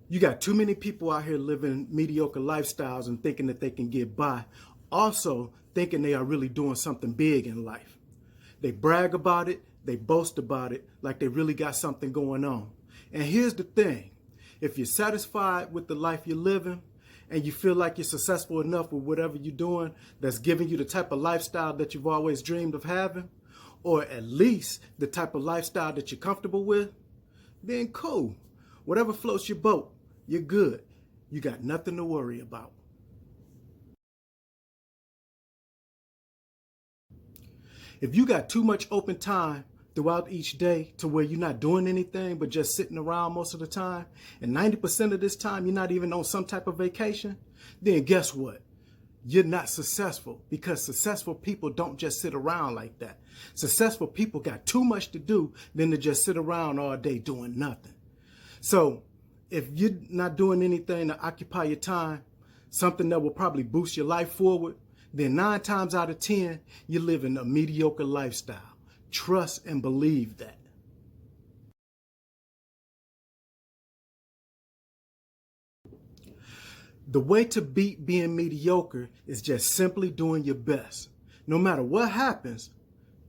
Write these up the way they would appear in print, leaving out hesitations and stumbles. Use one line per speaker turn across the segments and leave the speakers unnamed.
You got too many people out here living mediocre lifestyles and thinking that they can get by, also thinking they are really doing something big in life. They brag about it, they boast about it like they really got something going on. And here's the thing, if you're satisfied with the life you're living and you feel like you're successful enough with whatever you're doing that's giving you the type of lifestyle that you've always dreamed of having, or at least the type of lifestyle that you're comfortable with, then cool. Whatever floats your boat, you're good. You got nothing to worry about. If you got too much open time throughout each day to where you're not doing anything but just sitting around most of the time, and 90% of this time you're not even on some type of vacation, then guess what? You're not successful, because successful people don't just sit around like that. Successful people got too much to do than to just sit around all day doing nothing. So if you're not doing anything to occupy your time, something that will probably boost your life forward, then 9 times out of 10, you're living a mediocre lifestyle. Trust and believe that. The way to beat being mediocre is just simply doing your best. No matter what happens,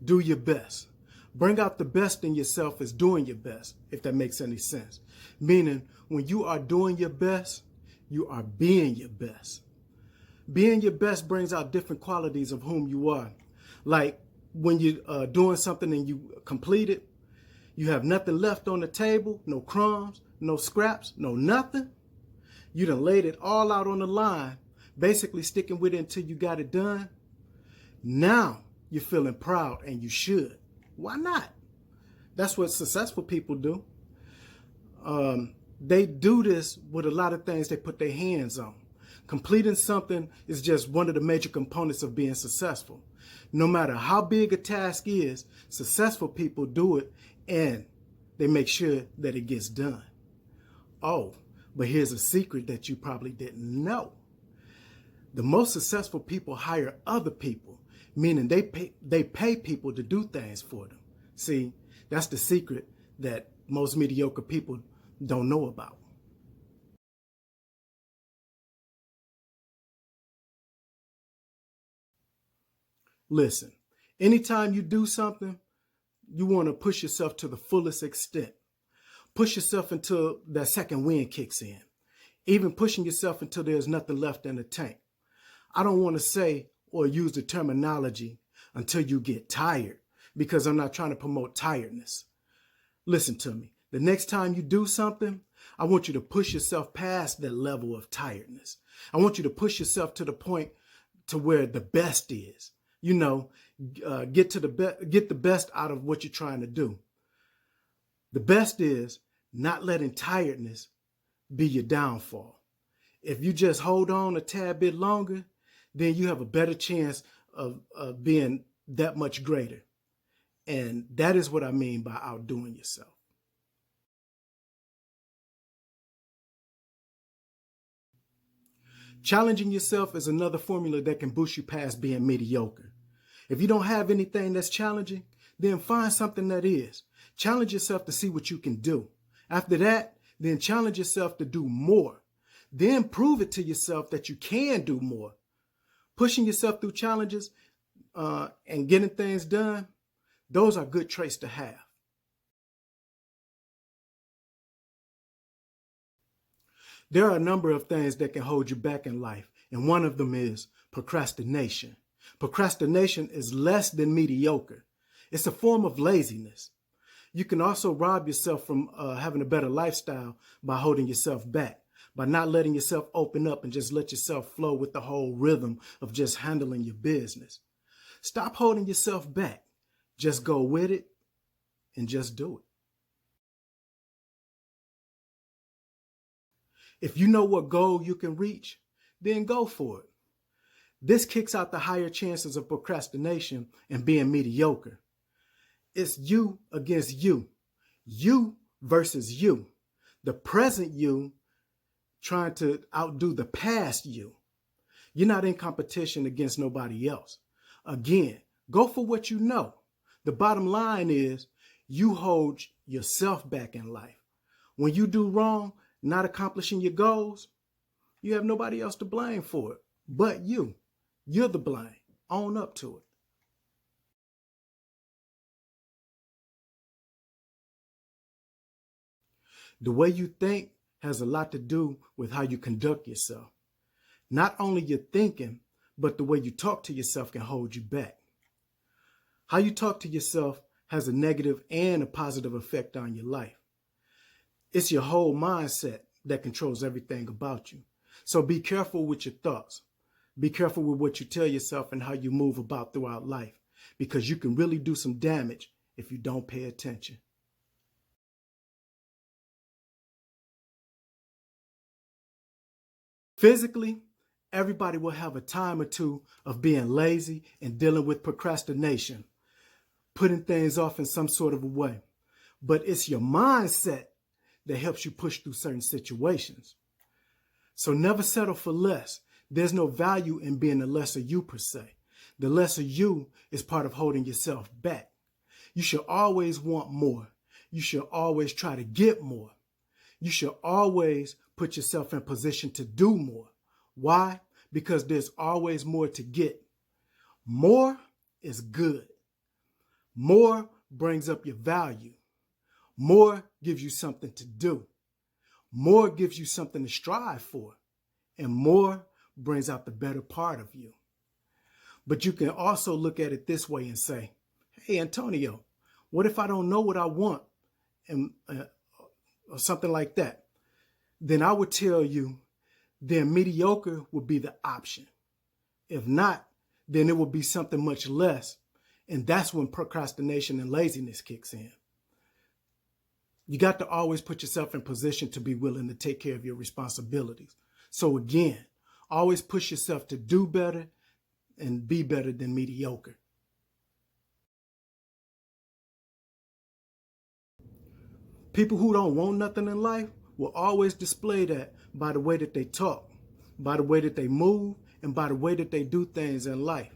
do your best. Bring out the best in yourself as doing your best, if that makes any sense. Meaning, when you are doing your best, you are being your best. Being your best brings out different qualities of whom you are. Like when you're doing something and you complete it, you have nothing left on the table, no crumbs, no scraps, no nothing. You done laid it all out on the line, basically sticking with it until you got it done. Now you're feeling proud, and you should. Why not? That's what successful people do. They do this with a lot of things they put their hands on. Completing something is just one of the major components of being successful. No matter how big a task is, successful people do it, and they make sure that it gets done. Oh, but here's a secret that you probably didn't know. The most successful people hire other people, meaning they pay people to do things for them. See, that's the secret that most mediocre people don't know about. Listen, anytime you do something, you want to push yourself to the fullest extent. Push yourself until that second wind kicks in. Even pushing yourself until there's nothing left in the tank. I don't want to say or use the terminology until you get tired, because I'm not trying to promote tiredness. Listen to me. The next time you do something, I want you to push yourself past that level of tiredness. I want you to push yourself to the point to where the best is. You know, get the best out of what you're trying to do. The best is not letting tiredness be your downfall. If you just hold on a tad bit longer, then you have a better chance of being that much greater. And that is what I mean by outdoing yourself. Challenging yourself is another formula that can boost you past being mediocre. If you don't have anything that's challenging, then find something that is. Challenge yourself to see what you can do. After that, then challenge yourself to do more. Then prove it to yourself that you can do more. Pushing yourself through challenges and getting things done, those are good traits to have. There are a number of things that can hold you back in life, and one of them is procrastination. Procrastination is less than mediocre. It's a form of laziness. You can also rob yourself from having a better lifestyle by holding yourself back, by not letting yourself open up and just let yourself flow with the whole rhythm of just handling your business. Stop holding yourself back. Just go with it and just do it. If you know what goal you can reach, then go for it. This kicks out the higher chances of procrastination and being mediocre. It's you against you. You versus you. The present you trying to outdo the past you. You're not in competition against nobody else. Again, go for what you know. The bottom line is you hold yourself back in life. When you do wrong, not accomplishing your goals, you have nobody else to blame for it but you. You're the blame. Own up to it. The way you think has a lot to do with how you conduct yourself. Not only your thinking, but the way you talk to yourself can hold you back. How you talk to yourself has a negative and a positive effect on your life. It's your whole mindset that controls everything about you. So be careful with your thoughts. Be careful with what you tell yourself and how you move about throughout life, because you can really do some damage if you don't pay attention. Physically, everybody will have a time or two of being lazy and dealing with procrastination, putting things off in some sort of a way. But it's your mindset that helps you push through certain situations. So never settle for less. There's no value in being a lesser you per se. The lesser you is part of holding yourself back. You should always want more. You should always try to get more. You should always put yourself in position to do more. Why? Because there's always more to get. More is good. More brings up your value. More gives you something to do. More gives you something to strive for. And more brings out the better part of you. But you can also look at it this way and say, hey, Antonio, what if I don't know what I want? And or something like that. Then I would tell you, then mediocre would be the option. If not, then it would be something much less. And that's when procrastination and laziness kicks in. You got to always put yourself in position to be willing to take care of your responsibilities. So again, always push yourself to do better and be better than mediocre. People who don't want nothing in life will always display that by the way that they talk, by the way that they move, and by the way that they do things in life.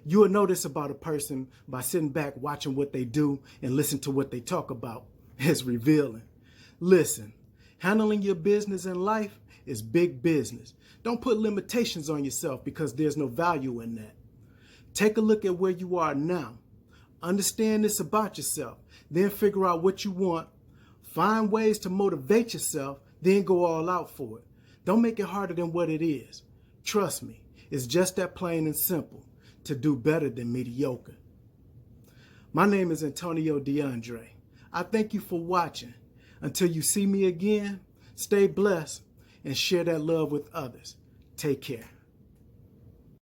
You will know this about a person by sitting back watching what they do and listen to what they talk about. It's revealing. Listen, handling your business in life is big business. Don't put limitations on yourself because there's no value in that. Take a look at where you are now. Understand this about yourself. Then figure out what you want. Find ways to motivate yourself, then go all out for it. Don't make it harder than what it is. Trust me, it's just that plain and simple to do better than mediocre. My name is Antonio DeAndre. I thank you for watching. Until you see me again, stay blessed and share that love with others. Take care.